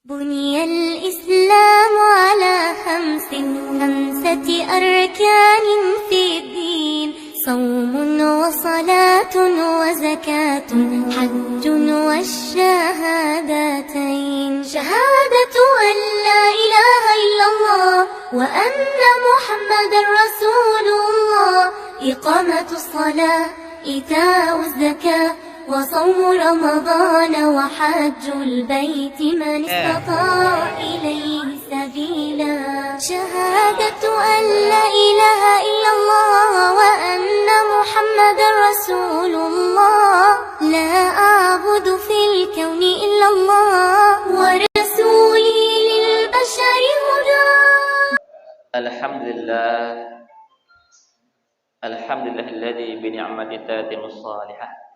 بني الإسلام على خمسة أركان في الدين صوم وصلاة وزكاة حج والشهادتين شهادة أن لا إله إلا الله وأن محمد رسول الله إقامة الصلاة إيتاء الزكاة وصوم رمضان وحج البيت من استطاع إليه سبيلا شهادة أن لا إله إلا الله وأن محمد رسول الله لا أعبد في الكون إلا الله ورسولي للبشر هدى. الحمد لله الذي بنعمته تتم الصالحات.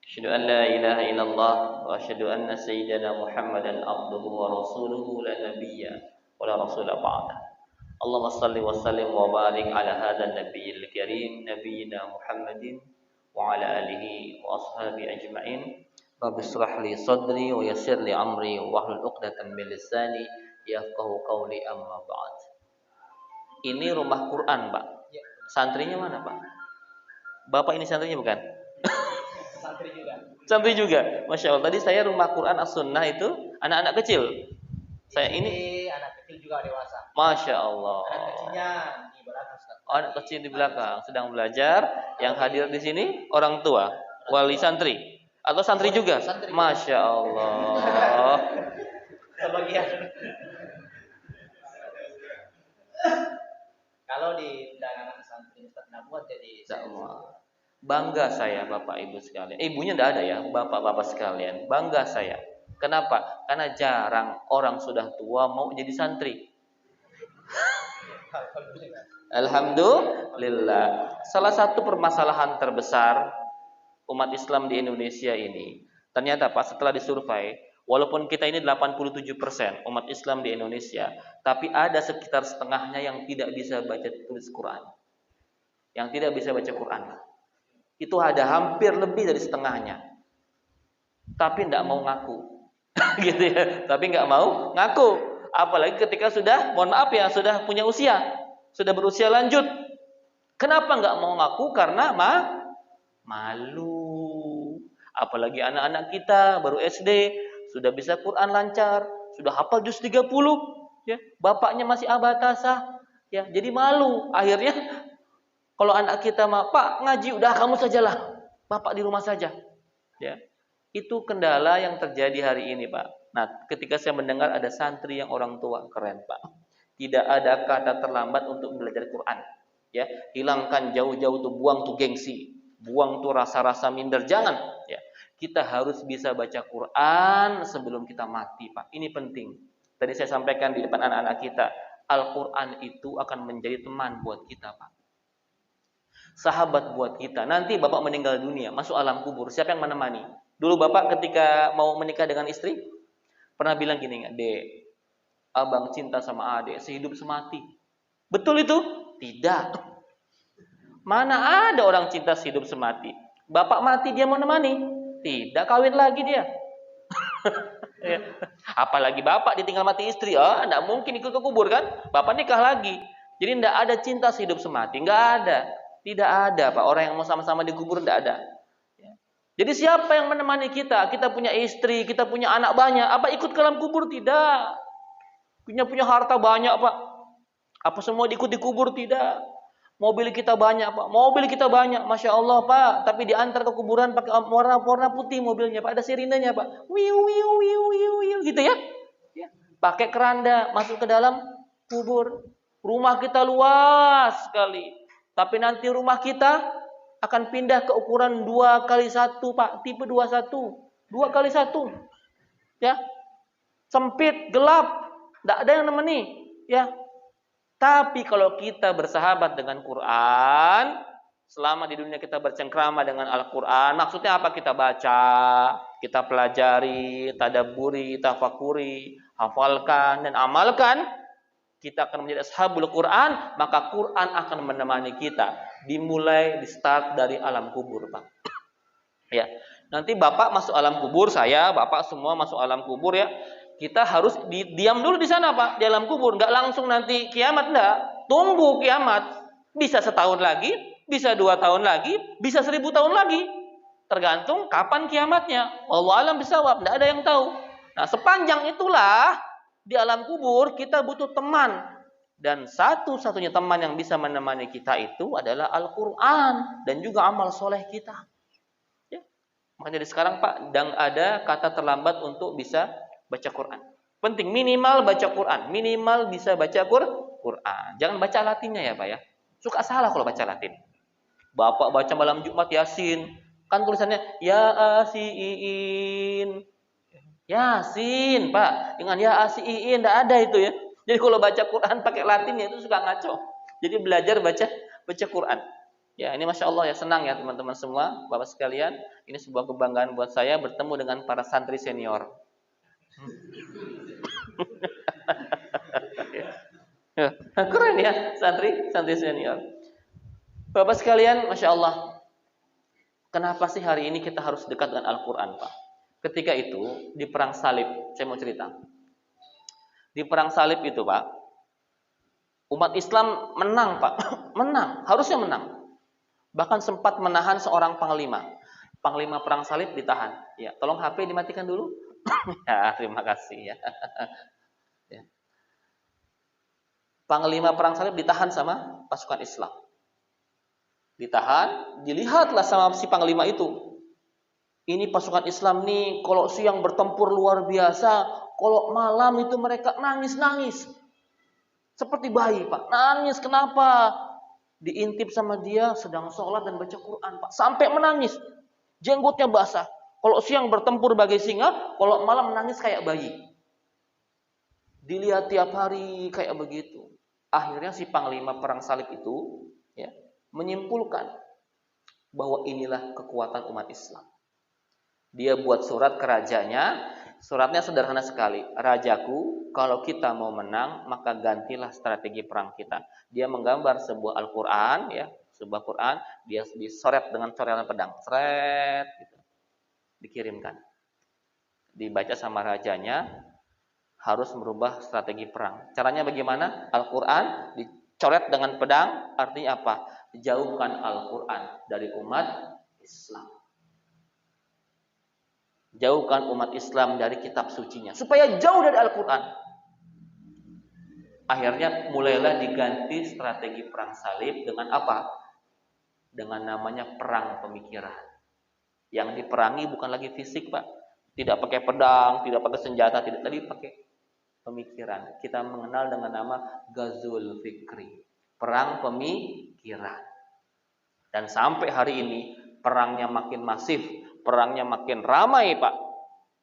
أشهد أن لا إله إلا الله وأشهد أن سيدنا محمدا عبده ورسوله لا نبي ولا رسول بعده. اللهم صل وسلم وبارك على هذا النبي الكريم نبينا محمد وعلى آله وأصحابه أجمعين. رب اشرح لي صدري ويسر لي أمري واحلل عقدة من لساني yafqahu qawli amma ba'd. Ini rumah Quran, Pak. Santrinya mana, Pak? Bapak ini santrinya bukan? Santri juga. Santri juga. Masya Allah. Tadi saya rumah Quran As-Sunnah itu anak-anak kecil. Saya ini anak kecil juga dewasa. Masya Allah. Anak kecilnya di belakang, Ustaz. Anak kecil di belakang sedang belajar. Yang hadir di sini orang tua, wali santri atau santri juga. Santri. Masya Allah. Sebagian. Kalau di anak santri Ustaz Nabuat jadi Sama. Bangga saya Bapak Ibu sekalian. Ibunya tidak ada ya, Bapak-bapak sekalian. Bangga saya. Kenapa? Karena jarang orang sudah tua mau jadi santri. Alhamdulillah. Salah satu permasalahan terbesar umat Islam di Indonesia ini, ternyata Pak, setelah disurvei, walaupun kita ini 87% umat Islam di Indonesia, tapi ada sekitar setengahnya yang tidak bisa baca tulis Quran. Yang tidak bisa baca Quran. Itu ada hampir lebih dari setengahnya. Tapi tidak mau ngaku. Gitu ya. Tapi nggak mau ngaku. Apalagi ketika sudah, mohon maaf ya, sudah punya usia. Sudah berusia lanjut. Kenapa nggak mau ngaku? Karena malu. Apalagi anak-anak kita baru SD, sudah bisa Quran lancar, sudah hafal juz 30, ya. Bapaknya masih abatasah, ya. Jadi malu. Akhirnya kalau anak kita mah, Pak ngaji udah kamu sajalah, Bapak di rumah saja, ya. Itu kendala yang terjadi hari ini, Pak. Nah, ketika saya mendengar ada santri yang orang tua, keren, Pak. Tidak ada kata terlambat untuk belajar Quran, ya. Hilangkan jauh-jauh tuh, buang tuh gengsi, buang tuh rasa-rasa minder, jangan, ya. Kita harus bisa baca Quran sebelum kita mati, Pak. Ini penting. Tadi saya sampaikan di depan anak-anak kita, Al-Quran itu akan menjadi teman buat kita, Pak. Sahabat buat kita. Nanti Bapak meninggal dunia, masuk alam kubur, siapa yang menemani? Dulu Bapak ketika mau menikah dengan istri, pernah bilang gini nggak, Dek, abang cinta sama adek sehidup semati. Betul itu? Tidak. Mana ada orang cinta sehidup semati? Bapak mati dia mau nemani? Tidak, kawin lagi dia. Ya. Apalagi Bapak ditinggal mati istri, enggak mungkin ikut ke kubur kan? Bapak nikah lagi. Jadi enggak ada cinta sehidup semati, enggak ada. Tidak ada, Pak. Orang yang mau sama-sama dikubur enggak ada. Ya. Jadi siapa yang menemani kita? Kita punya istri, kita punya anak banyak. Apa ikut ke dalam kubur? Tidak. Punya harta banyak, Pak. Apa semua ikut dikubur? Tidak. Mobil kita banyak, Pak. Mobil kita banyak, Masya Allah, Pak. Tapi diantar ke kuburan pakai warna putih mobilnya, Pak. Ada sirinenya, Pak. Wiu, wiu, wiu, wiu, wiu. Gitu ya. Ya. Pakai keranda, masuk ke dalam kubur. Rumah kita luas sekali. Tapi nanti rumah kita akan pindah ke ukuran 2x1, Pak. Tipe 21. 2x1. Ya. Sempit, gelap. Tidak ada yang nemeni. Ya. Tapi kalau kita bersahabat dengan Quran, selama di dunia kita bercengkrama dengan Al-Quran, maksudnya apa? Kita baca, kita pelajari, tadabburi, tafakuri, hafalkan, dan amalkan, kita akan menjadi ashabul Quran, maka Quran akan menemani kita. Dimulai, di start dari alam kubur, Pak. Ya, nanti Bapak masuk alam kubur, saya, Bapak semua masuk alam kubur ya. kita harus diam dulu di sana Pak, di alam kubur, nggak langsung nanti kiamat, nggak. Tunggu kiamat, bisa setahun lagi, bisa 2 tahun lagi, bisa 1000 tahun lagi, tergantung kapan kiamatnya. Wallahu alam bisawab, nggak ada yang tahu. Nah, sepanjang itulah di alam kubur kita butuh teman, dan satu-satunya teman yang bisa menemani kita itu adalah Al-Quran dan juga amal soleh kita. Ya. Makanya dari sekarang Pak, dan ada kata terlambat untuk bisa baca Quran. Penting minimal baca Quran, minimal bisa baca Quran. Jangan baca Latinnya ya Pak ya. Suka salah kalau baca Latin. Bapak baca malam Jumat Yasin, kan tulisannya Yasin. Yasin, Pak. Dengan Yasin enggak ada itu ya. Jadi kalau baca Quran pakai Latinnya itu suka ngaco. Jadi belajar baca Quran. Ya, ini Masya Allah ya, senang ya teman-teman semua, Bapak sekalian. Ini sebuah kebanggaan buat saya bertemu dengan para santri senior. Keren ya santri senior. Bapak sekalian, Masya Allah. Kenapa sih hari ini kita harus dekat dengan Al-Quran Pak? Ketika itu di perang salib, saya mau cerita. Di perang salib itu Pak, umat Islam menang Pak. Menang, harusnya menang. Bahkan sempat menahan seorang panglima. Panglima perang salib ditahan. Ya, tolong HP dimatikan dulu. Ya, terima kasih ya. Ya. Panglima perang salib ditahan sama pasukan Islam. Ditahan, dilihatlah sama si panglima itu. Ini pasukan Islam nih, kalau siang bertempur luar biasa, kalau malam itu mereka nangis-nangis. Seperti bayi, Pak. Nangis, kenapa? Diintip sama dia sedang sholat dan baca Quran, Pak. Sampai menangis. Jenggotnya basah. Kalau siang bertempur bagai singa, kalau malam menangis kayak bayi. Dilihat tiap hari kayak begitu. Akhirnya si panglima perang salib itu ya, menyimpulkan bahwa inilah kekuatan umat Islam. Dia buat surat ke rajanya. Suratnya sederhana sekali. Rajaku, kalau kita mau menang, maka gantilah strategi perang kita. Dia menggambar sebuah Al-Quran, ya, sebuah Quran, dia disoret dengan coretan pedang. Seret, gitu. Dikirimkan. Dibaca sama rajanya, harus merubah strategi perang. Caranya bagaimana? Al-Quran dicoret dengan pedang, artinya apa? Jauhkan Al-Quran dari umat Islam. Jauhkan umat Islam dari kitab sucinya, supaya jauh dari Al-Quran. Akhirnya mulailah diganti strategi perang salib dengan apa? Dengan namanya perang pemikiran. Yang diperangi bukan lagi fisik, Pak. Tidak pakai pedang, tidak pakai senjata, tidak, tadi pakai pemikiran. Kita mengenal dengan nama Ghazul Fikri, perang pemikiran. Dan sampai hari ini perangnya makin masif, perangnya makin ramai, Pak.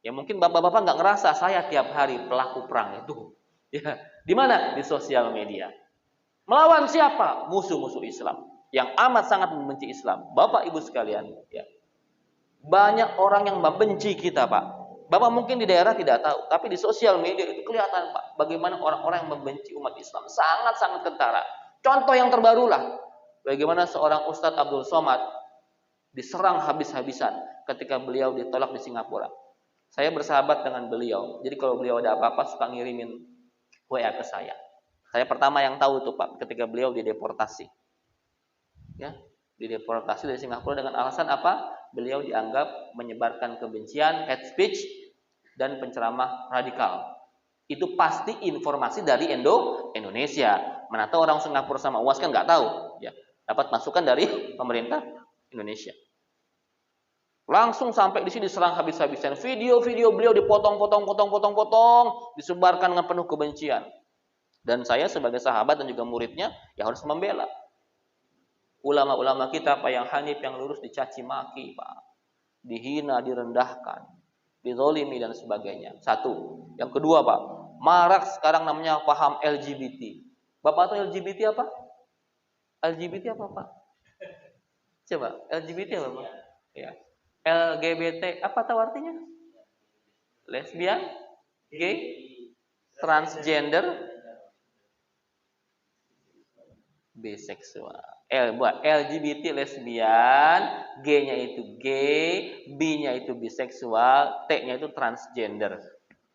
Ya mungkin bapak-bapak nggak ngerasa, saya tiap hari pelaku perang itu. Ya, di mana? Di sosial media. Melawan siapa? Musuh-musuh Islam yang amat sangat membenci Islam. Bapak Ibu sekalian, ya. Banyak orang yang membenci kita, Pak. Bapak mungkin di daerah tidak tahu, tapi di sosial media itu kelihatan, Pak, bagaimana orang-orang yang membenci umat Islam sangat-sangat kentara. Contoh yang terbarulah, bagaimana seorang Ustadz Abdul Somad diserang habis-habisan ketika beliau ditolak di Singapura. Saya bersahabat dengan beliau, jadi kalau beliau ada apa-apa suka ngirimin WA ke saya. Saya pertama yang tahu itu, Pak, ketika beliau dideportasi. Ya, dideportasi dari Singapura dengan alasan apa? Beliau dianggap menyebarkan kebencian, hate speech, dan penceramah radikal. Itu pasti informasi dari Indonesia. Mana tahu orang Singapura sama UAS kan nggak tahu. Ya, dapat masukan dari pemerintah Indonesia. Langsung sampai di sini diserang habis-habisan. Video-video beliau dipotong, disebarkan dengan penuh kebencian. Dan saya sebagai sahabat dan juga muridnya, ya harus membela. Ulama-ulama kita, Pak, yang hanif, yang lurus dicaci maki, Pak. Dihina, direndahkan, dizolimi dan sebagainya. Satu. Yang kedua, Pak, marak sekarang namanya paham LGBT. Bapak tahu LGBT apa? LGBT apa, Pak? Coba, LGBT apa, Pak? Ya. LGBT, apa tahu artinya? Lesbian, gay, transgender, biseksual. Buat LGBT lesbian, G-nya itu gay, B-nya itu biseksual, T-nya itu transgender.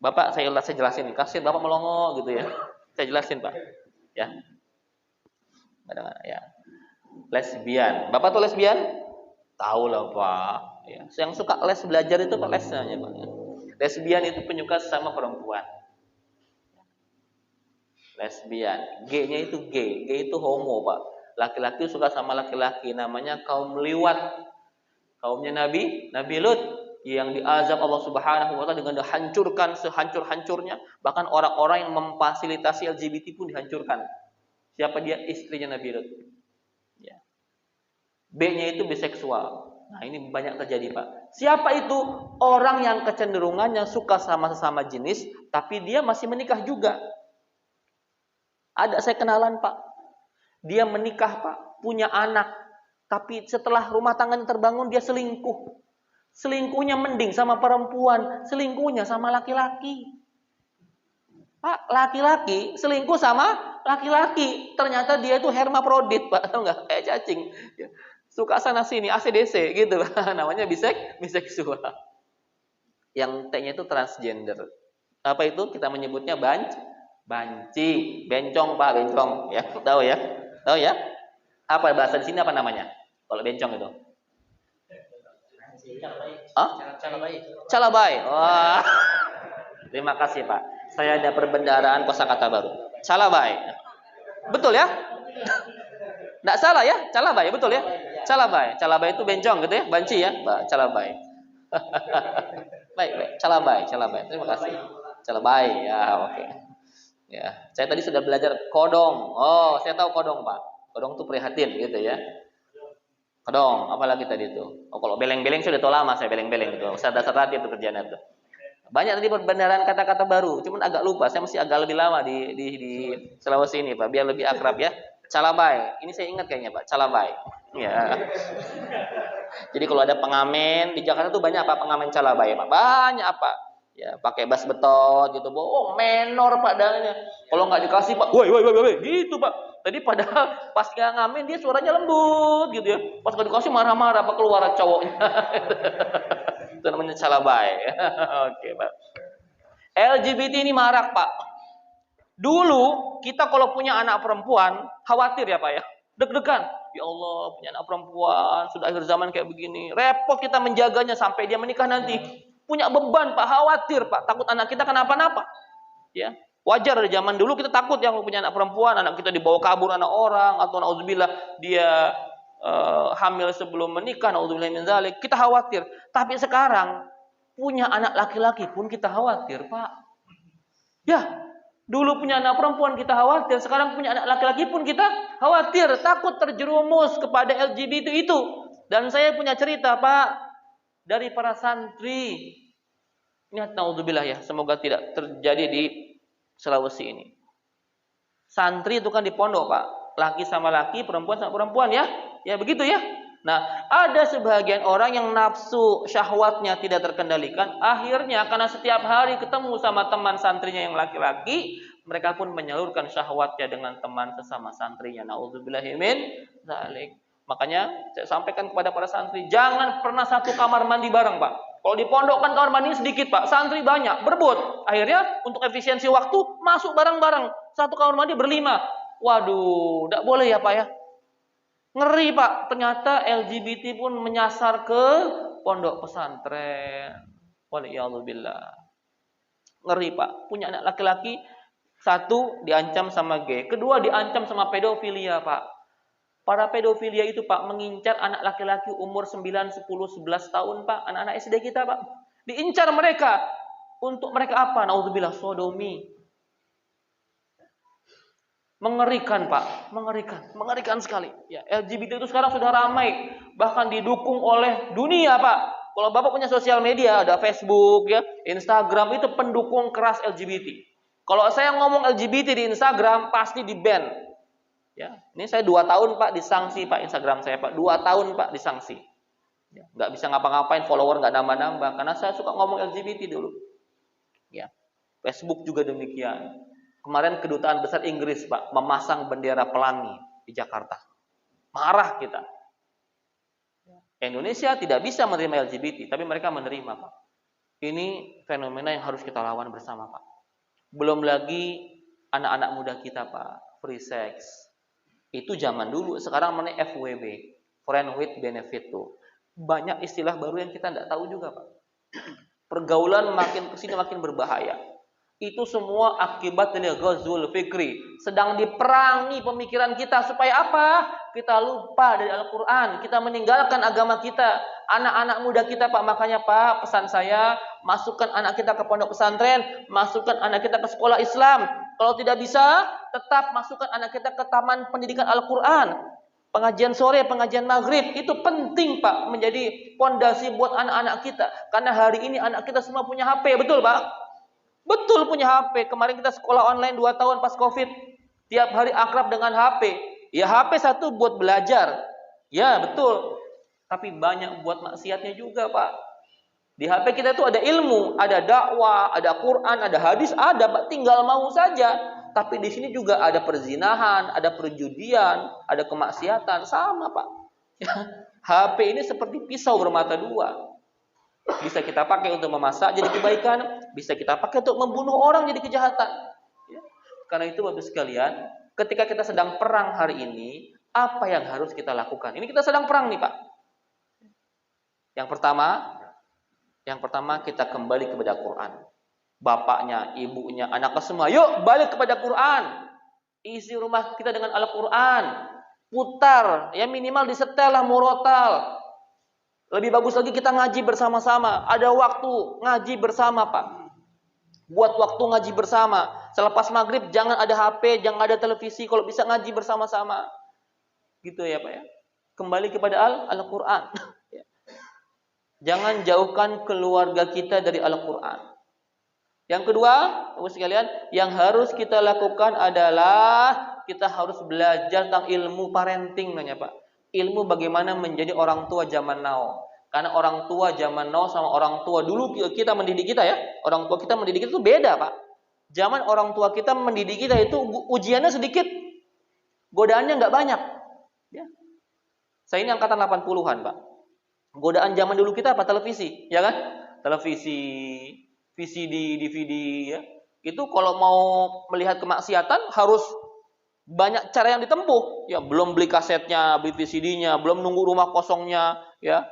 Bapak saya jelasin, kasih Bapak melongo gitu ya. Saya jelasin, Pak. Ya. Kadang ya. Lesbian. Bapak tuh lesbian? Tahu lah, Pak. Ya. Yang suka les belajar itu Pak lesnya, Pak. Lesbian itu penyuka sama perempuan. Lesbian. G-nya itu gay. Gay itu homo, Pak. Laki-laki suka sama laki-laki, namanya kaum liwat. Kaumnya Nabi Lut yang diazab Allah Subhanahu wa taala dengan dihancurkan sehancur-hancurnya, bahkan orang-orang yang memfasilitasi LGBT pun dihancurkan. Siapa dia? Istrinya Nabi Lut. Ya. B-nya itu biseksual. Nah, ini banyak terjadi, Pak. Siapa itu? Orang yang kecenderungannya suka sama sesama jenis, tapi dia masih menikah juga. Ada saya kenalan, Pak. Dia menikah, Pak, punya anak, tapi setelah rumah tangganya terbangun dia selingkuh. Selingkuhnya mending sama perempuan, selingkuhnya sama laki-laki. Pak, laki-laki selingkuh sama laki-laki. Ternyata dia itu hermaprodit, Pak. Tahu nggak? Kayak cacing. Suka sana sini, ACDC gitu. Namanya biseksual. Yang T-nya itu transgender. Apa itu? Kita menyebutnya banci, bencong, Pak, bencong. Ya, tahu ya? Tahu ya? Apa bahasa di sini apa namanya? Kalau bencong itu? Calabai. Wah. Terima kasih, Pak. Saya ada perbendaharaan kosakata baru. Calabai. Betul ya? Enggak salah ya? Calabai, betul ya? Calabai. Calabai itu bencong gitu ya? Banci ya? Calabai. Baik. Calabai. Terima kasih. Calabai. Ya, oke. Ya, saya tadi sudah belajar kodong. Oh, saya tahu kodong, Pak. Kodong itu prihatin gitu ya. Kodong, apalagi tadi itu. Oh, kalau beleng-beleng sudah tahu lama saya beleng-beleng itu. Dasar hati itu kerjaan itu. Banyak tadi perbendaharaan kata-kata baru, cuman agak lupa. Saya masih agak lebih lama di Sulawesi ini, Pak, biar lebih akrab ya. Calabai. Ini saya ingat kayaknya, Pak. Calabai. Ya. Jadi kalau ada pengamen di Jakarta tuh banyak apa pengamen Calabai, Pak. Banyak apa? Ya, pakai bass betot gitu. Oh, menor Pak dananya. Kalau nggak dikasih, Pak, woi, gitu, Pak. Tadi padahal pas nggak ngamen dia suaranya lembut gitu ya. Pas nggak dikasih marah-marah, Pak, keluar cowoknya. Itu namanya Calabai. Oke, Pak. LGBT ini marak, Pak. Dulu kita kalau punya anak perempuan khawatir ya, Pak ya. Deg-degan. Ya Allah, punya anak perempuan, sudah akhir zaman kayak begini. Repot kita menjaganya sampai dia menikah nanti. Punya beban, Pak, khawatir, Pak, takut anak kita kenapa-napa. Ya, wajar dari zaman dulu kita takut yang punya anak perempuan, anak kita dibawa kabur anak orang atau nauzubillah dia hamil sebelum menikah, nauzubillah min dzalik. Kita khawatir. Tapi sekarang punya anak laki-laki pun kita khawatir, Pak. Ya, dulu punya anak perempuan kita khawatir, sekarang punya anak laki-laki pun kita khawatir, takut terjerumus kepada LGBT itu. Dan saya punya cerita, Pak, dari para santri. Ini naudzubillah ya, semoga tidak terjadi di Sulawesi ini. Santri itu kan di pondok, Pak. Laki sama laki, perempuan sama perempuan ya. Ya begitu ya. Nah, ada sebagian orang yang nafsu syahwatnya tidak terkendalikan. Akhirnya karena setiap hari ketemu sama teman santrinya yang laki-laki, mereka pun menyalurkan syahwatnya dengan teman sesama santrinya. Naudzubillahi min dzalik. Makanya saya sampaikan kepada para santri, jangan pernah satu kamar mandi bareng, Pak. Kalau di pondok kan kamar mandi sedikit, Pak. Santri banyak, berebut. Akhirnya untuk efisiensi waktu masuk bareng-bareng. Satu kamar mandi berlima. Waduh, tidak boleh ya, Pak ya. Ngeri, Pak. Ternyata LGBT pun menyasar ke pondok pesantren. Waliyahzubillah. Ngeri, Pak. Punya anak laki-laki, satu diancam sama gay, kedua diancam sama pedofilia, Pak. Para pedofilia itu, Pak, mengincar anak laki-laki umur 9, 10, 11 tahun, Pak. Anak-anak SD kita, Pak. Diincar mereka. Untuk mereka apa? Naudzubillah, sodomi. Mengerikan, Pak. Mengerikan sekali. Ya, LGBT itu sekarang sudah ramai. Bahkan didukung oleh dunia, Pak. Kalau Bapak punya sosial media, ada Facebook, ya, Instagram, itu pendukung keras LGBT. Kalau saya ngomong LGBT di Instagram, pasti di-ban. Ya, ini saya 2 tahun, Pak, disanksi, Pak, Instagram saya, Pak. 2 tahun, Pak, disanksi. Ya, nggak bisa ngapa-ngapain, follower nggak nambah-nambah. Karena saya suka ngomong LGBT dulu. Ya, Facebook juga demikian. Kemarin Kedutaan Besar Inggris, Pak, memasang bendera pelangi di Jakarta. Marah kita. Indonesia tidak bisa menerima LGBT, tapi mereka menerima, Pak. Ini fenomena yang harus kita lawan bersama, Pak. Belum lagi anak-anak muda kita, Pak, free sex. Itu zaman dulu, sekarang mana FWB, friend with benefit tuh. Banyak istilah baru yang kita tidak tahu juga, Pak. Pergaulan makin kesini makin berbahaya. Itu semua akibat dari ghazul fikri. Sedang diperangi pemikiran kita supaya apa? Kita lupa dari Al-Quran. Kita meninggalkan agama kita. Anak-anak muda kita, Pak. Makanya, Pak, pesan saya, masukkan anak kita ke pondok pesantren, masukkan anak kita ke sekolah Islam. Kalau tidak bisa, tetap masukkan anak kita ke taman pendidikan Al-Quran. Pengajian sore, pengajian maghrib, itu penting, Pak, menjadi pondasi buat anak-anak kita. Karena hari ini anak kita semua punya HP, betul, Pak? Betul, punya HP. Kemarin kita sekolah online 2 tahun pas Covid. Tiap hari akrab dengan HP. Ya HP satu buat belajar. Ya betul. Tapi banyak buat maksiatnya juga, Pak. Di HP kita itu ada ilmu, ada dakwah, ada Quran, ada hadis, ada, Pak. Tinggal mau saja. Tapi di sini juga ada perzinahan, ada perjudian, ada kemaksiatan. Sama, Pak. HP ini seperti pisau bermata dua. Bisa kita pakai untuk memasak jadi kebaikan, bisa kita pakai untuk membunuh orang jadi kejahatan. Ya. Karena itu, Bapak sekalian, ketika kita sedang perang hari ini, apa yang harus kita lakukan? Ini kita sedang perang nih, Pak. Yang pertama kita kembali kepada Quran. Bapaknya, ibunya, anaknya semua, yuk balik kepada Quran. Isi rumah kita dengan Al-Quran. Putar, ya minimal disetel lah, murotal. Lebih bagus lagi kita ngaji bersama-sama. Ada waktu ngaji bersama, Pak. Buat waktu ngaji bersama. Selepas maghrib jangan ada HP, jangan ada televisi. Kalau bisa ngaji bersama-sama. Gitu ya, Pak ya. Kembali kepada Al-Quran. Jangan jauhkan keluarga kita dari Al-Quran. Yang kedua, Bapak sekalian, yang harus kita lakukan adalah kita harus belajar tentang ilmu parenting, nanya, Pak. Ilmu bagaimana menjadi orang tua zaman now. Karena orang tua zaman now sama orang tua dulu kita mendidik kita ya. Orang tua kita mendidik kita itu beda, Pak. Zaman orang tua kita mendidik kita itu ujiannya sedikit. Godaannya nggak banyak. Ya. Saya ini angkatan 80-an, Pak. Godaan zaman dulu kita apa? Televisi, ya kan? Televisi, VCD, DVD ya. Itu kalau mau melihat kemaksiatan harus banyak cara yang ditempuh, ya belum beli kasetnya, beli VCD-nya, belum nunggu rumah kosongnya, ya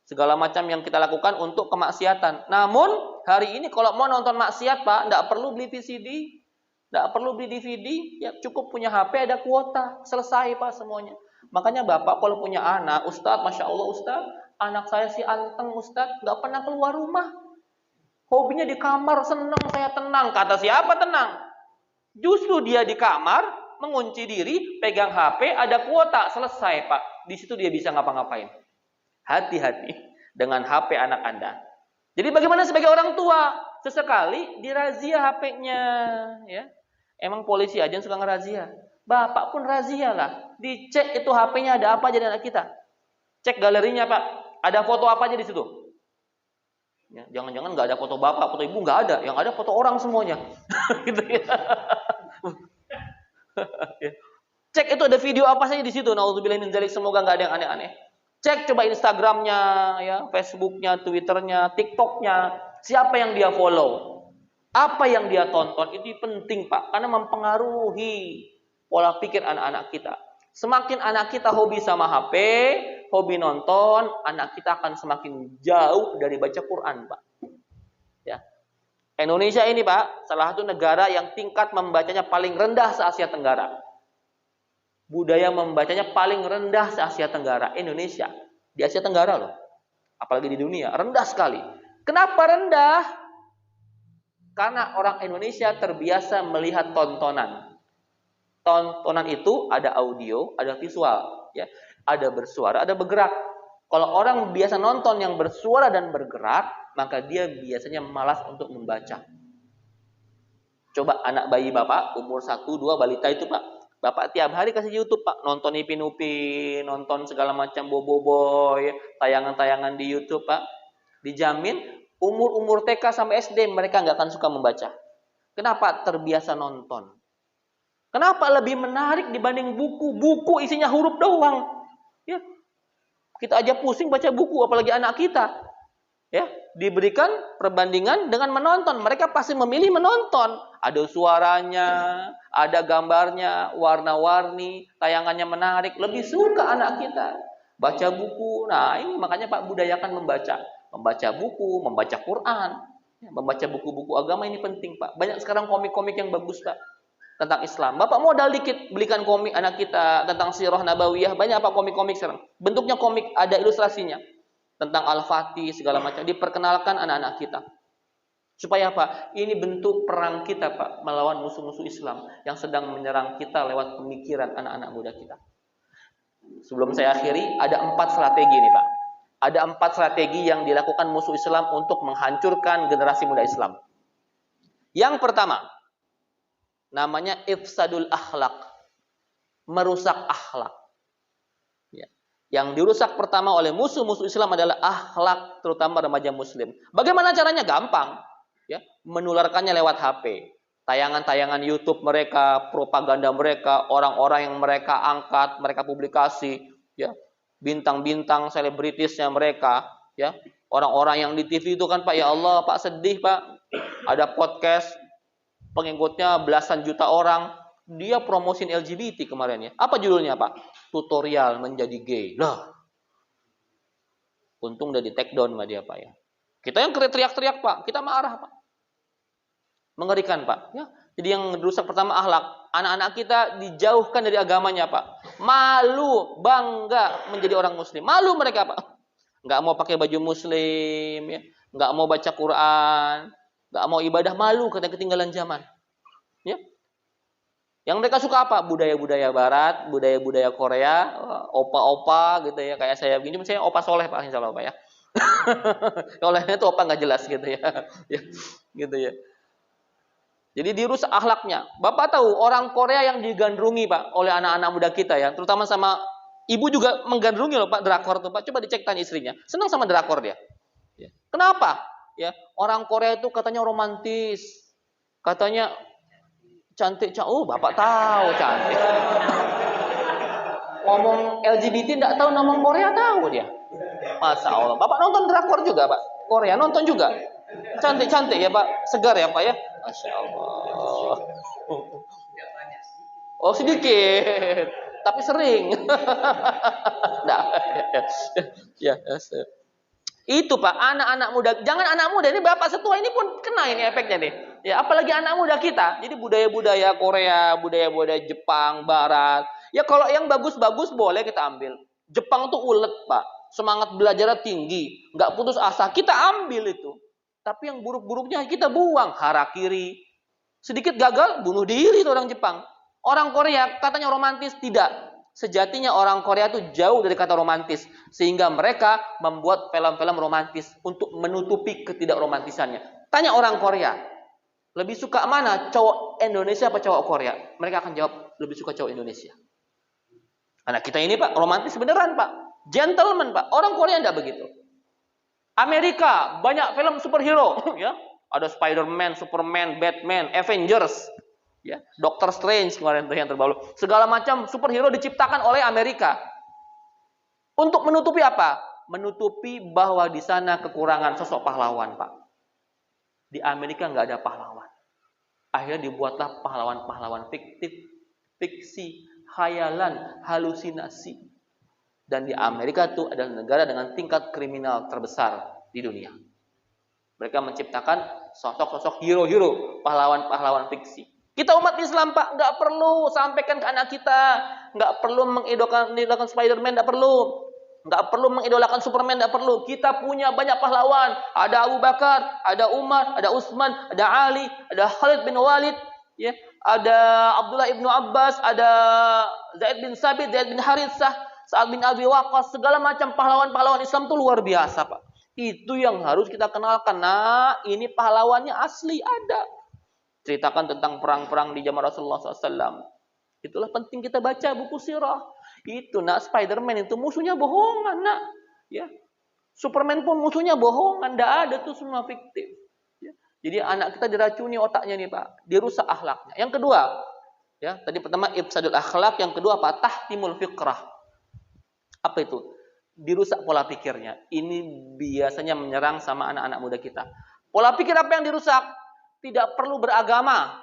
segala macam yang kita lakukan untuk kemaksiatan. Namun hari ini kalau mau nonton maksiat, Pak, tidak perlu beli VCD, tidak perlu beli DVD, ya cukup punya HP ada kuota, selesai, Pak, semuanya. Makanya Bapak kalau punya anak, Ustadz, Masya Allah Ustadz, anak saya si anteng Ustadz, nggak pernah keluar rumah, hobinya di kamar, senang saya tenang. Kata siapa tenang? Justru dia di kamar mengunci diri, pegang HP, ada kuota, selesai, Pak. Di situ dia bisa ngapa-ngapain. Hati-hati dengan HP anak Anda. Jadi bagaimana sebagai orang tua? Sesekali dirazia HP-nya, ya. Emang polisi aja yang suka ngerazia. Bapak pun razia lah. Dicek itu HP-nya ada apa aja di anak kita. Cek galerinya, Pak. Ada foto apa aja di situ? Ya, jangan-jangan nggak ada foto bapak, foto ibu nggak ada. Yang ada foto orang semuanya. Gitu ya. Cek itu ada video apa saja di situ. Nauzubillahi min dzalik, semoga nggak ada yang aneh-aneh. Cek coba Instagramnya, ya, Facebooknya, Twitternya, TikToknya, siapa yang dia follow, apa yang dia tonton, itu penting, Pak, karena mempengaruhi pola pikir anak-anak kita. Semakin anak kita hobi sama HP, hobi nonton, anak kita akan semakin jauh dari baca Quran, Pak. Ya. Indonesia ini, Pak, salah satu negara yang tingkat membacanya paling rendah se-Asia Tenggara. Budaya membacanya paling rendah se-Asia Tenggara. Indonesia. Di Asia Tenggara loh. Apalagi di dunia. Rendah sekali. Kenapa rendah? Karena orang Indonesia terbiasa melihat tontonan. Tontonan itu ada audio, ada visual. Ya. Ada bersuara, ada bergerak. Kalau orang biasa nonton yang bersuara dan bergerak, maka dia biasanya malas untuk membaca. Coba anak bayi Bapak, umur 1, 2, balita itu, Pak. Bapak tiap hari kasih YouTube, Pak. Nonton Ipin Upin, nonton segala macam boboiboy, tayangan-tayangan di YouTube, Pak. Dijamin umur-umur TK sampai SD mereka nggak akan suka membaca. Kenapa? Terbiasa nonton. Kenapa? Lebih menarik dibanding buku. Buku isinya huruf doang. Ya. Kita aja pusing baca buku, apalagi anak kita. Ya, diberikan perbandingan dengan menonton. Mereka pasti memilih menonton. Ada suaranya, ada gambarnya, warna-warni, tayangannya menarik. Lebih suka anak kita baca buku. Nah, ini makanya Pak budayakan membaca. Membaca buku, membaca Quran. Ya, membaca buku-buku agama ini penting Pak. Banyak sekarang komik-komik yang bagus Pak. Tentang Islam. Bapak modal dikit belikan komik anak kita tentang sirah nabawiyah. Banyak apa komik-komik sekarang. Bentuknya komik, ada ilustrasinya. Tentang Al-Fatih segala macam diperkenalkan anak-anak kita. Supaya apa? Ini bentuk perang kita Pak melawan musuh-musuh Islam yang sedang menyerang kita lewat pemikiran anak-anak muda kita. Sebelum saya akhiri, ada 4 strategi nih Pak. Ada 4 strategi yang dilakukan musuh Islam untuk menghancurkan generasi muda Islam. Yang pertama, namanya ifsadul akhlak, merusak akhlak. Yang dirusak pertama oleh musuh-musuh Islam adalah akhlak, terutama remaja muslim. Bagaimana caranya? Gampang. Ya, menularkannya lewat HP. Tayangan-tayangan YouTube mereka, propaganda mereka, orang-orang yang mereka angkat, mereka publikasi, ya. Bintang-bintang selebritisnya mereka, ya. Orang-orang yang di TV itu kan Pak, ya Allah, Pak sedih, Pak. Ada podcast pengikutnya belasan juta orang. Dia promosin LGBT kemarin ya. Apa judulnya Pak? Tutorial menjadi gay. Lah. Untung udah di take down sama dia Pak ya. Kita yang teriak-teriak Pak. Kita marah Pak. Mengerikan Pak. Ya. Jadi yang rusak pertama akhlak. Anak-anak kita dijauhkan dari agamanya Pak. Malu, bangga menjadi orang muslim. Malu mereka Pak. Nggak mau pakai baju muslim. Ya. Nggak mau baca Quran. Nggak mau ibadah. Malu karena ketinggalan zaman. Ya. Yang mereka suka apa? Budaya-budaya barat, budaya-budaya Korea, opa-opa gitu ya, kayak saya begini, saya opa soleh Pak, insya Allah Pak ya. Olehnya itu opa nggak jelas gitu ya. Ya, gitu ya. Jadi dirusak akhlaknya. Bapak tahu orang Korea yang digandrungi Pak oleh anak-anak muda kita ya, terutama sama ibu juga menggandrungi loh Pak, drakor tuh Pak. Coba dicek tanya istrinya. Senang sama drakor dia. Ya. Kenapa? Ya, orang Korea itu katanya romantis. Katanya cantik. Oh, Bapak tahu cantik. Ngomong LGBT enggak tahu, ngomong Korea tahu dia. Masya Allah. Bapak nonton drakor juga Pak? Korea nonton juga? Cantik-cantik ya Pak? Segar ya Pak ya? Masya Allah. Oh sedikit. Tapi sering. Nah, ya. Itu Pak, anak-anak muda. Jangan anak muda, ini Bapak setua ini pun kena ini efeknya nih. Ya, apalagi anak muda kita. Jadi budaya-budaya Korea, budaya-budaya Jepang, Barat. Ya kalau yang bagus-bagus boleh kita ambil. Jepang tuh ulet Pak. Semangat belajarnya tinggi. Nggak putus asa. Kita ambil itu. Tapi yang buruk-buruknya kita buang. Harakiri. Sedikit gagal, bunuh diri itu orang Jepang. Orang Korea katanya romantis. Tidak. Sejatinya orang Korea itu jauh dari kata romantis. Sehingga mereka membuat film-film romantis untuk menutupi ketidakromantisannya. Tanya orang Korea, lebih suka mana? Cowok Indonesia apa cowok Korea? Mereka akan jawab, lebih suka cowok Indonesia. Anak kita ini Pak, romantis beneran Pak. Gentleman Pak. Orang Korea tidak begitu. Amerika, banyak film superhero. Ya, ada Spider-Man, Superman, Batman, Avengers. Ya, Doctor Strange kemarin tuh yang terbaru. Segala macam superhero diciptakan oleh Amerika. Untuk menutupi apa? Menutupi bahwa di sana kekurangan sosok pahlawan, Pak. Di Amerika nggak ada pahlawan. Akhirnya dibuatlah pahlawan-pahlawan fiktif, fiksi, khayalan, halusinasi. Dan di Amerika itu adalah negara dengan tingkat kriminal terbesar di dunia. Mereka menciptakan sosok-sosok hero-hero, pahlawan-pahlawan fiksi. Kita umat Islam Pak, nggak perlu sampaikan ke anak kita, nggak perlu mengidolakan Spider-Man, nggak perlu mengidolakan Superman, nggak perlu. Kita punya banyak pahlawan, ada Abu Bakar, ada Umar, ada Utsman, ada Ali, ada Khalid bin Walid, ya, ada Abdullah ibnu Abbas, ada Zaid bin Sabit, Zaid bin Haritsah, Sa'ad bin Abi Waqqas, segala macam pahlawan-pahlawan Islam itu luar biasa Pak. Itu yang harus kita kenalkan. Nah, ini pahlawannya asli ada. Ceritakan tentang perang-perang di zaman Rasulullah SAW. Itulah penting kita baca buku sirah. Itu nak Spider-Man itu musuhnya bohongan nak. Ya. Superman pun musuhnya bohongan. Tidak ada tuh semua fiktif. Ya. Jadi anak kita diracuni otaknya nih Pak. Dirusak akhlaknya. Yang kedua. Ya, tadi pertama ifsadul akhlak. Yang kedua apa? Tahtimul fikrah. Apa itu? dirusak pola pikirnya. Ini biasanya menyerang sama anak-anak muda kita. Pola pikir apa yang dirusak? Tidak perlu beragama.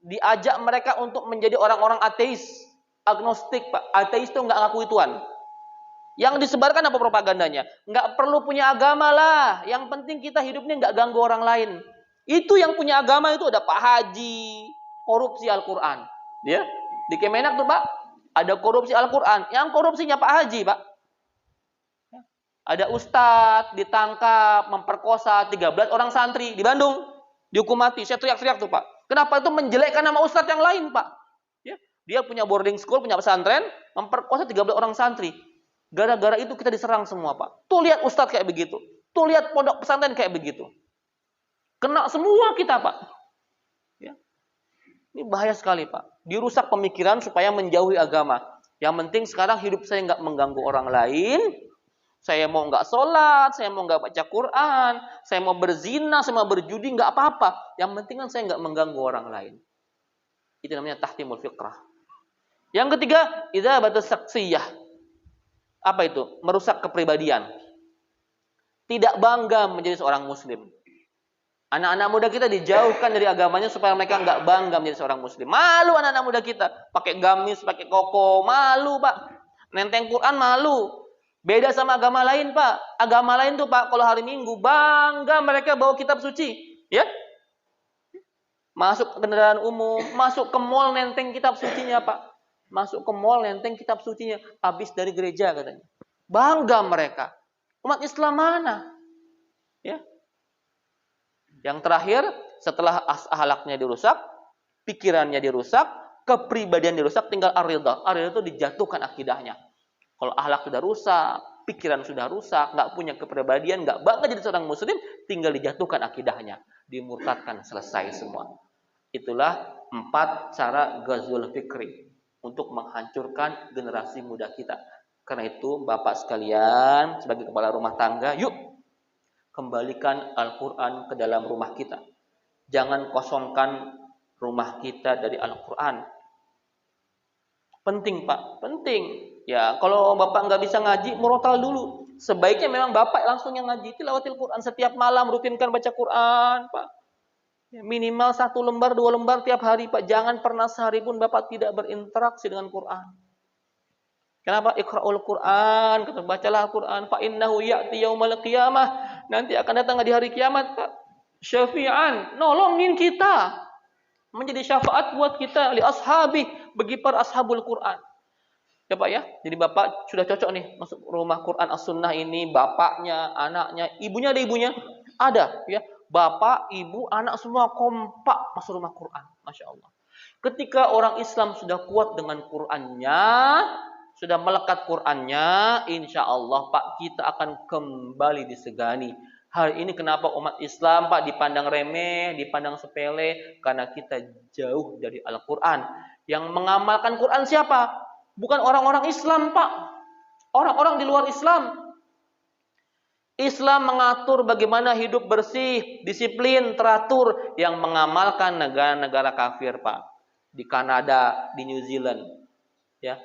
Diajak mereka untuk menjadi orang-orang ateis, agnostik, Pak. Ateis itu nggak ngaku Tuhan. Yang disebarkan apa propagandanya? Nggak perlu punya agama lah. Yang penting kita hidupnya nggak ganggu orang lain. Itu yang punya agama itu ada Pak Haji, korupsi Al-Quran. Ya, di Kemenak tuh Pak, ada korupsi Al-Quran. Yang korupsinya Pak Haji, Pak. Ada ustadz ditangkap memperkosa 13 orang santri di Bandung, dihukum mati. Saya teriak-teriak tuh Pak. Kenapa itu menjelekkan nama ustadz yang lain Pak? Ya, dia punya boarding school, punya pesantren, memperkosa 13 orang santri. Gara-gara itu kita diserang semua Pak. Tuh lihat ustadz kayak begitu. Tuh lihat pondok pesantren kayak begitu. Kena semua kita Pak. Ya. Ini bahaya sekali Pak. Dirusak pemikiran supaya menjauhi agama. Yang penting sekarang hidup saya nggak mengganggu orang lain. Saya mau nggak sholat, saya mau nggak baca Quran, saya mau berzina, saya mau berjudi, nggak apa-apa. Yang penting kan saya nggak mengganggu orang lain. Itu namanya tahtimul fiqrah. Yang ketiga, idzabatus syakhsiyah. Apa itu? Merusak kepribadian. Tidak bangga menjadi seorang muslim. Anak-anak muda kita dijauhkan dari agamanya supaya mereka nggak bangga menjadi seorang muslim. Malu anak-anak muda kita. Pakai gamis, pakai koko. Malu Pak. Nenteng Quran malu. Beda sama agama lain Pak. Agama lain tuh Pak, kalau hari Minggu bangga mereka bawa kitab suci, ya. Masuk ke kendaraan umum, masuk ke mall nenteng kitab sucinya Pak. Masuk ke mall nenteng kitab sucinya, habis dari gereja katanya. Bangga mereka. Umat Islam mana? Ya. Yang terakhir, setelah akhlaknya dirusak, pikirannya dirusak, kepribadian dirusak, tinggal ar-ridha. Ar-ridha itu dijatuhkan akidahnya. Kalau akhlak sudah rusak, pikiran sudah rusak, nggak punya kepribadian, nggak bangga jadi seorang muslim, tinggal dijatuhkan akidahnya, dimurtadkan, selesai semua. Itulah 4 cara ghazwul fikri untuk menghancurkan generasi muda kita. Karena itu, Bapak sekalian, sebagai kepala rumah tangga, yuk kembalikan Al-Quran ke dalam rumah kita. Jangan kosongkan rumah kita dari Al-Quran. Penting Pak, penting. Ya, kalau Bapak nggak bisa ngaji, murotal dulu. Sebaiknya memang Bapak langsung yang ngaji, tilawatil Quran setiap malam, rutinkan baca Quran, Pak. Ya, minimal 1 lembar, 2 lembar tiap hari, Pak. Jangan pernah sehari pun Bapak tidak berinteraksi dengan Quran. Kenapa? Iqra'ul Quran, bacalah Al-Quran. Fa innahu ya'ti yaumal qiyamah. Nanti akan datang di hari kiamat, Pak. Syafi'an, nolongin kita. Menjadi syafaat buat kita, li ashabi, bagi para ashabul Quran. Ya Pak ya, jadi Bapak sudah cocok nih masuk rumah Quran As-Sunnah ini, bapaknya, anaknya, ibunya ada ibunya? Ada ya. Bapak, ibu, anak semua kompak masuk rumah Quran. Masya Allah. Ketika orang Islam sudah kuat dengan Qurannya, sudah melekat Qurannya, insya Allah Pak, kita akan kembali disegani. Hari ini kenapa umat Islam Pak dipandang remeh, dipandang sepele? Karena kita jauh dari Al-Quran. Yang mengamalkan Quran siapa? Bukan orang-orang Islam Pak. Orang-orang di luar Islam. Islam mengatur bagaimana hidup bersih, disiplin, teratur. Yang mengamalkan negara-negara kafir Pak. Di Kanada, di New Zealand. Ya.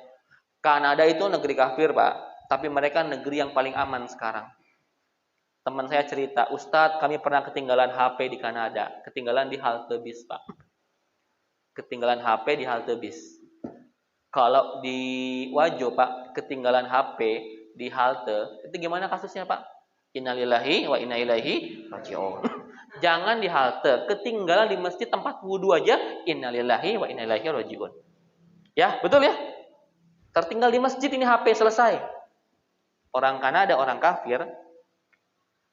Kanada itu negeri kafir Pak. Tapi mereka negeri yang paling aman sekarang. Teman saya cerita, Ustadz kami pernah ketinggalan HP di Kanada. Ketinggalan di halte bis Pak. Ketinggalan HP di halte bis. Kalau di Wajo Pak, ketinggalan HP di halte, itu gimana kasusnya Pak? Innalillahi wa inna ilaihi raji'un. Jangan di halte, ketinggalan di masjid tempat wudu aja, innalillahi wa inna ilaihi raji'un. Ya, betul ya? Tertinggal di masjid ini HP selesai. Orang Kanada, orang kafir,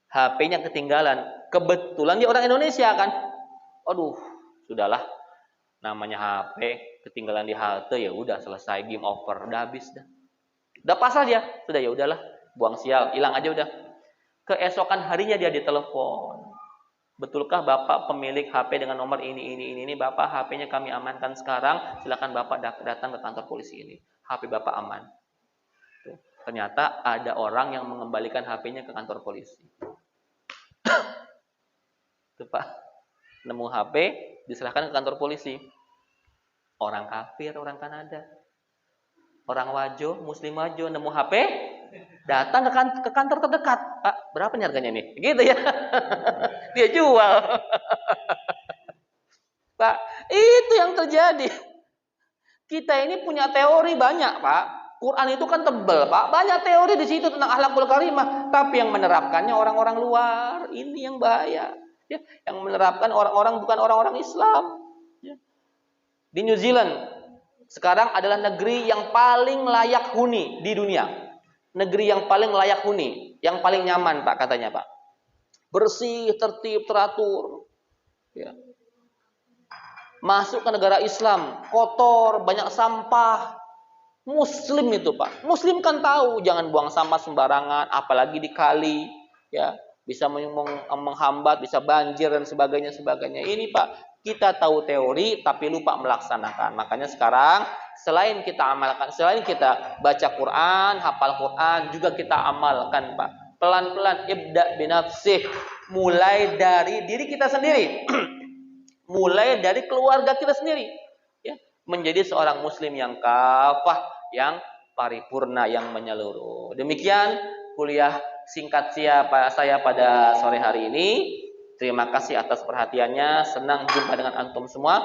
HP-nya ketinggalan. Kebetulan dia orang Indonesia kan. Aduh, sudahlah. Namanya HP ketinggalan di halte, ya udah selesai, game over, udah habis dah. Udah pasrah dia, sudah ya udahlah, buang sial, hilang aja udah. Keesokan harinya dia ditelepon. Betulkah Bapak pemilik HP dengan nomor ini, Bapak HP-nya kami amankan sekarang, silakan Bapak datang ke kantor polisi ini. HP Bapak aman. Tuh, ternyata ada orang yang mengembalikan HP-nya ke kantor polisi. Tuh Pak, nemu HP, diserahkan ke kantor polisi. Orang kafir, orang Kanada. Orang Wajo, Muslim Wajo, nemu HP, Datang ke kantor terdekat. Pak, berapa nih harganya nih? Gitu ya. Dia jual. Pak, itu yang terjadi. Kita ini punya teori banyak, Pak. Quran itu kan tebel, Pak. Banyak teori di situ tentang akhlakul karimah, tapi yang menerapkannya orang-orang luar. Ini yang bahaya. Ya, yang menerapkan orang-orang bukan orang-orang Islam. Ya. Di New Zealand sekarang adalah negeri yang paling layak huni di dunia. Negeri yang paling layak huni, yang paling nyaman, Pak, katanya, Pak. Bersih, tertib, teratur. Ya. Masuk ke negara Islam, kotor, banyak sampah. Muslim itu, Pak. Muslim kan tahu jangan buang sampah sembarangan, apalagi di kali, ya. Bisa menghambat, bisa banjir dan sebagainya. Ini, Pak, kita tahu teori tapi lupa melaksanakan. Makanya sekarang selain kita amalkan, selain kita baca Quran, hafal Quran, juga kita amalkan, Pak. Pelan-pelan ibda binafsih, mulai dari diri kita sendiri. Mulai dari keluarga kita sendiri, ya, menjadi seorang muslim yang kafah, yang paripurna, yang menyeluruh. Demikian kuliah singkat saya pada sore hari ini. Terima kasih atas perhatiannya. Senang jumpa dengan antum semua.